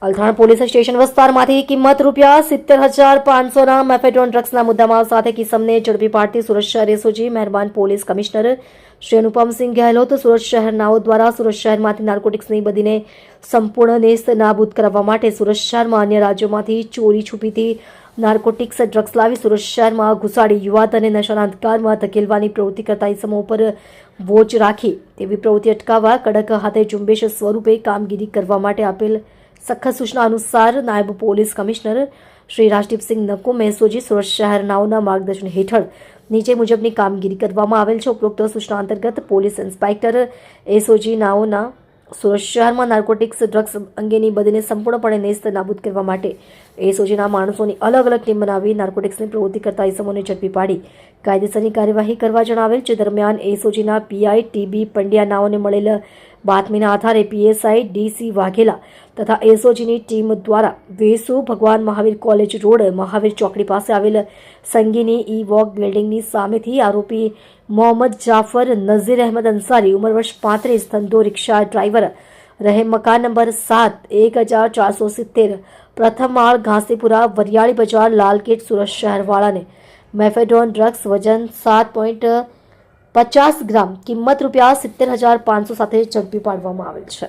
Althan police station વિસ્તારમાંથી કિંમત ₹70,500ના mephedrone ડ્રગ્સના મુદ્દામાલ સાથે કિસમને ઝડપી પાડતી સુરત શહેર એસઓજી મહેરબાન પોલીસ કમિશનર શ્રી અનુપમસિંહ ગહેલોત સુરત શહેરનાઓ દ્વારા સુરત શહેરમાંથી નાર્કોટિક્સની બદીને સંપૂર્ણ નેસ્ત નાબૂદ કરવા માટે સુરત શહેરમાં અન્ય રાજ્યોમાંથી ચોરી છુપીથી નાર્કોટિક્સ ડ્રગ્સ લાવી સુરત શહેરમાં ઘુસાડી યુવાધનને નશાના અંધકારમાં ધકેલવાની પ્રવૃત્તિ કરતા ઇસમો પર વોચ રાખી તેવી પ્રવૃત્તિ અટકાવવા કડક હાથે ઝુંબેશ સ્વરૂપે કામગીરી કરવા માટે આપેલ સખત સૂચના અનુસાર નાયબ police commissioner Shri Rajdeepsinh Nakum SOG Surat શહેરનાઓના માર્ગદર્શન હેઠળ નીચે મુજબની કામગીરી કરવામાં આવેલ છે. ઉપરોક્ત સૂચના અંતર્ગત પોલીસ ઇન્સ્પેક્ટર એસઓજી નાઓના સુરત શહેરમાં નાર્કોટિક્સ ડ્રગ્સ અંગેની બદીને સંપૂર્ણપણે નેસ્ત નાબૂદ કરવા માટે એસઓજીના માણસોની અલગ અલગ ટીમ બનાવી નાર્કોટિક્સની પ્રવૃત્તિ કરતા ઇસમોને ઝડપી પાડી કાયદેસરની કાર્યવાહી કરવા જણાવેલ છે. દરમિયાન એસઓજીના પીઆઈ ટીબી પંડ્યા નાઓને મળેલ બાતમીના આધારે પીએસઆઈ ડીસી વાઘેલા તથા એસઓજીની ટીમ દ્વારા વેસુ ભગવાન મહાવીર કોલેજ રોડ મહાવીર ચોકડી પાસે આવેલ સંગીની ઈ વોક બિલ્ડિંગની સામેથી આરોપી મોહમ્મદ જાફર નઝીર અહેમદ અંસારી ઉંમર વર્ષ 35 ધંધો રિક્ષા ડ્રાઈવર રહે મકાન નંબર 7 1470 પ્રથમ માળ ઘાસીપુરા વરિયાળી બજાર લાલગેટ સુરત શહેરવાળાને મેફેડ્રોન ડ્રગ્સ વજન 7.50 ગ્રામ કિંમત ₹70,500 સાથે ઝડપી પાડવામાં આવેલ છે.